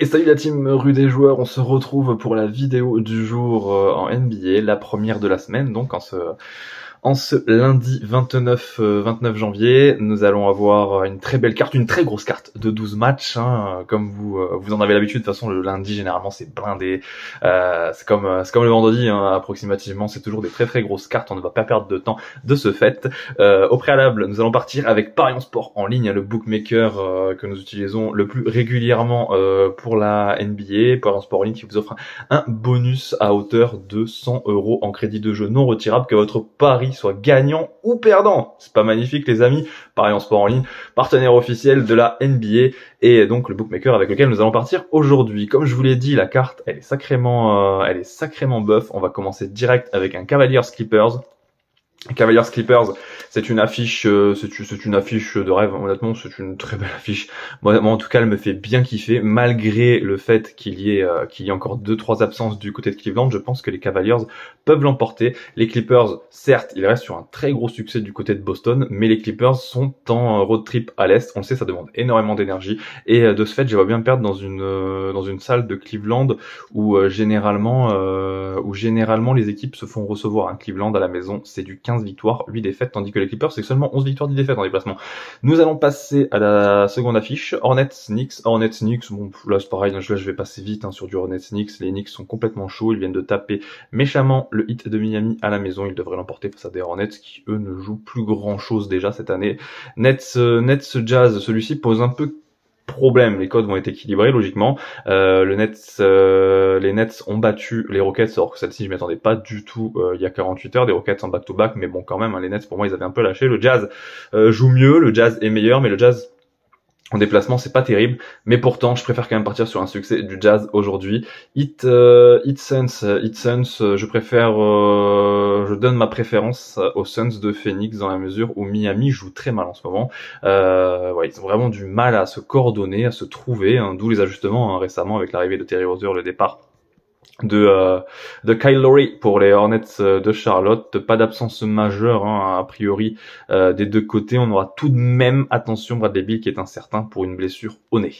Et salut la team rue des joueurs, on se retrouve pour la vidéo du jour en NBA, la première de la semaine, donc en ce lundi 29 janvier. Nous allons avoir une très belle carte, une très grosse carte de 12 matchs, hein, comme vous en avez l'habitude. De toute façon, le lundi, généralement, c'est blindé. C'est comme le vendredi, hein, approximativement. C'est toujours des très très grosses cartes. On ne va pas perdre de temps de ce fait. Au préalable, nous allons partir avec Parions Sport en ligne, le bookmaker que nous utilisons le plus régulièrement pour la NBA. Parions Sport en ligne qui vous offre un bonus à hauteur de 100 € en crédit de jeu non retirable, que votre pari soit gagnant ou perdant. C'est pas magnifique, les amis? Parions Sport en ligne, partenaire officiel de la NBA et donc le bookmaker avec lequel nous allons partir aujourd'hui. Comme je vous l'ai dit, la carte elle est sacrément buff. On va commencer direct avec un Cavaliers Clippers. Cavaliers Clippers, c'est une affiche de rêve. Honnêtement, c'est une très belle affiche. Moi, en tout cas, elle me fait bien kiffer, malgré le fait qu'il y ait encore 2-3 absences du côté de Cleveland. Je pense que les Cavaliers peuvent l'emporter. Les Clippers, certes, ils restent sur un très gros succès du côté de Boston, mais les Clippers sont en road trip à l'est. On le sait, ça demande énormément d'énergie, et de ce fait, je vois bien perdre dans une salle de Cleveland où généralement les équipes se font recevoir. Cleveland à la maison, c'est du 15 victoires, 8 défaites, tandis que les Clippers, c'est seulement 11 victoires, 10 défaites en déplacement. Nous allons passer à la seconde affiche, Hornets-Knicks. Hornets-Knicks, bon, là c'est pareil, là je vais passer vite sur du Hornets-Knicks. Les Knicks sont complètement chauds, ils viennent de taper méchamment le Heat de Miami à la maison. Ils devraient l'emporter face à des Hornets qui, eux, ne jouent plus grand chose déjà cette année. Nets Jazz, celui-ci pose un peu problème. Les codes vont être équilibrés logiquement. Les Nets ont battu les Rockets, alors que celle-ci je m'y attendais pas du tout il y a 48 heures, des Rockets en back-to-back, mais bon quand même, les Nets pour moi ils avaient un peu lâché. Le Jazz joue mieux, le Jazz est meilleur, mais le Jazz en déplacement, c'est pas terrible, mais pourtant, je préfère quand même partir sur un succès du Jazz aujourd'hui. Heat Suns, je donne ma préférence aux Suns de Phoenix dans la mesure où Miami joue très mal en ce moment. Ils ont vraiment du mal à se coordonner, à se trouver, hein, d'où les ajustements récemment avec l'arrivée de Terry Rozier, le départ de Kyle Lowry pour les Hornets de Charlotte. Pas d'absence majeure, hein, a priori des deux côtés. On aura tout de même, attention, Bradley Beal qui est incertain pour une blessure au nez.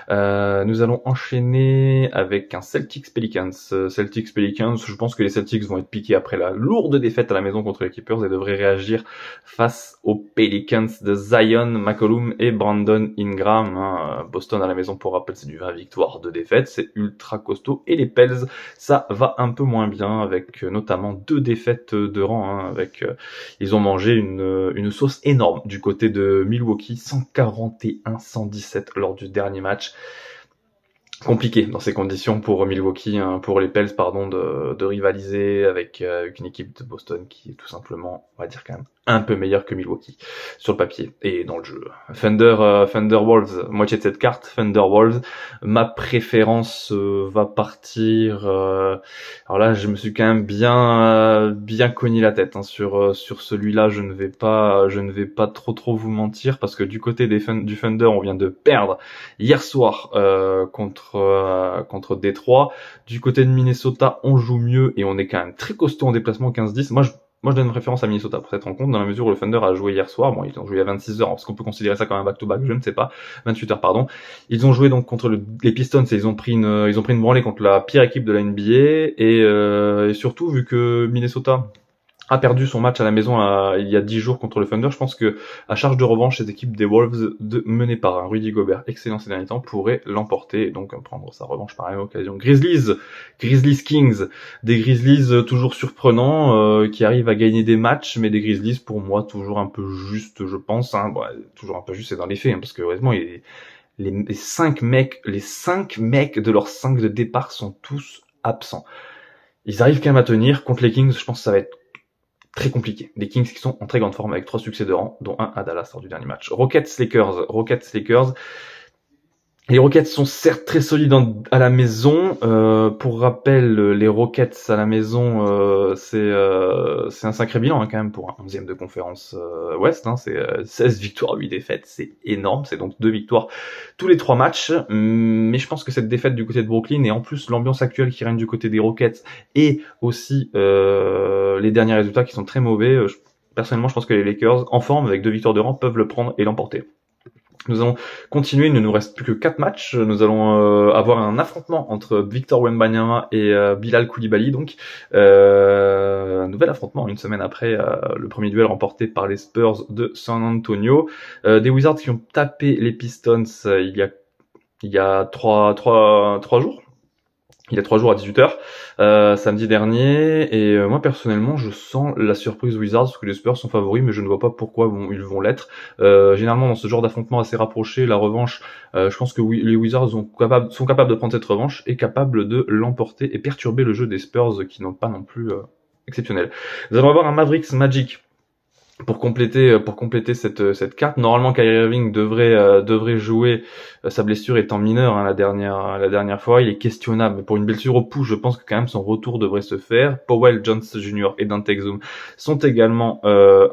Nous allons enchaîner avec un Celtics Pelicans. Je pense que les Celtics vont être piqués après la lourde défaite à la maison contre les Clippers et devraient réagir face aux Pelicans de Zion, McCollum et Brandon Ingram, hein. Boston à la maison, pour rappel, c'est du 20 victoires, 2 défaites, c'est ultra costaud. Et les Pels, ça va un peu moins bien, avec notamment 2 défaites de rang, hein, ils ont mangé une sauce énorme du côté de Milwaukee, 141-117 lors du dernier match. Compliqué dans ces conditions pour Milwaukee, hein, pour les Pels, pardon, de rivaliser avec une équipe de Boston qui est tout simplement, on va dire quand même, un peu meilleure que Milwaukee sur le papier et dans le jeu. Thunder Wolves, moitié de cette carte, Thunder Wolves. Ma préférence va partir. Alors là, je me suis quand même bien cogné la tête, hein, sur celui-là. Je ne vais pas trop vous mentir, parce que du côté du Thunder, on vient de perdre hier soir contre Détroit. Du côté de Minnesota, on joue mieux et on est quand même très costaud en déplacement, 15-10. Moi, je donne une préférence à Minnesota pour cette rencontre, dans la mesure où le Thunder a joué hier soir. Bon, ils ont joué à 26 heures, parce qu'on peut considérer ça comme un back-to-back, je ne sais pas. 28 heures, pardon. Ils ont joué donc contre les Pistons et ils ont pris une branlée contre la pire équipe de la NBA. Et surtout, vu que Minnesota a perdu son match à la maison il y a 10 jours contre le Thunder, je pense que à charge de revanche, cette équipe des Wolves menée par un Rudy Gobert excellent ces derniers temps pourrait l'emporter et donc prendre sa revanche par la même occasion. Grizzlies Kings, des Grizzlies toujours surprenants, qui arrivent à gagner des matchs, mais des Grizzlies pour moi toujours un peu juste, je pense, hein. Bon, toujours un peu juste, c'est dans les faits, hein, parce que honnêtement les 5 mecs de leurs 5 de départ sont tous absents. Ils arrivent quand même à tenir contre les Kings. Je pense que ça va être très compliqué. Les Kings qui sont en très grande forme avec 3 succès de rang, dont un à Dallas lors du dernier match. Rockets-Lakers. Les Rockets sont certes très solides à la maison. Pour rappel, les Rockets à la maison, c'est un sacré bilan, hein, quand même, pour un 11e de conférence Ouest. Hein, c'est 16 victoires, 8 défaites. C'est énorme. C'est donc 2 victoires tous les 3 matchs. Mais je pense que cette défaite du côté de Brooklyn, et en plus l'ambiance actuelle qui règne du côté des Rockets, et aussi les derniers résultats qui sont très mauvais, personnellement, je pense que les Lakers, en forme, avec 2 victoires de rang, peuvent le prendre et l'emporter. Nous allons continuer, il ne nous reste plus que 4 matchs. Nous allons avoir un affrontement entre Victor Wembanyama et Bilal Koulibaly, donc un nouvel affrontement une semaine après le premier duel remporté par les Spurs de San Antonio. Des Wizards qui ont tapé les Pistons il y a 3 jours. Il y a 3 jours à 18h, samedi dernier, et moi personnellement je sens la surprise Wizards parce que les Spurs sont favoris, mais je ne vois pas pourquoi ils vont l'être. Généralement dans ce genre d'affrontement assez rapproché, la revanche, je pense que les Wizards sont capables de prendre cette revanche et capables de l'emporter et perturber le jeu des Spurs qui n'ont pas non plus exceptionnel. Nous allons avoir un Mavericks Magic. Pour compléter cette carte, normalement Kyrie Irving devrait jouer, sa blessure étant mineure la dernière fois, il est questionnable. Pour une blessure au pouce, je pense que quand même son retour devrait se faire. Powell, Jones Jr. et Dante Exum sont également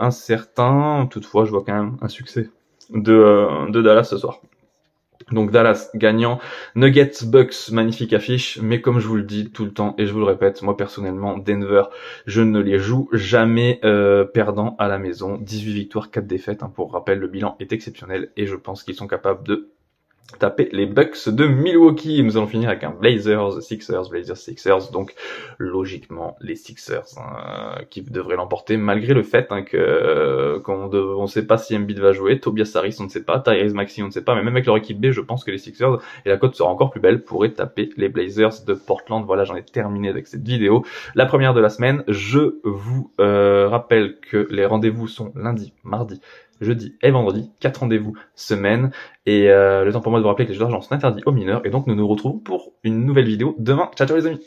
incertains. Toutefois, je vois quand même un succès de Dallas ce soir. Donc Dallas gagnant, Nuggets, Bucks, magnifique affiche, mais comme je vous le dis tout le temps et je vous le répète, moi personnellement, Denver, je ne les joue jamais perdants à la maison. 18 victoires, 4 défaites, pour rappel, le bilan est exceptionnel et je pense qu'ils sont capables de taper les Bucks de Milwaukee. Nous allons finir avec un Blazers Sixers, donc logiquement les Sixers qui devraient l'emporter malgré le fait qu'on ne sait pas si Embiid va jouer, Tobias Harris on ne sait pas, Tyrese Maxey on ne sait pas, mais même avec leur équipe B, je pense que les Sixers, et la cote sera encore plus belle, pourraient taper les Blazers de Portland. Voilà, j'en ai terminé avec cette vidéo, la première de la semaine. Je vous rappelle que les rendez-vous sont lundi, mardi, jeudi et vendredi, 4 rendez-vous semaine, et le temps pour moi de vous rappeler que les jeux d'argent sont interdits aux mineurs, et donc nous nous retrouvons pour une nouvelle vidéo demain. Ciao ciao les amis.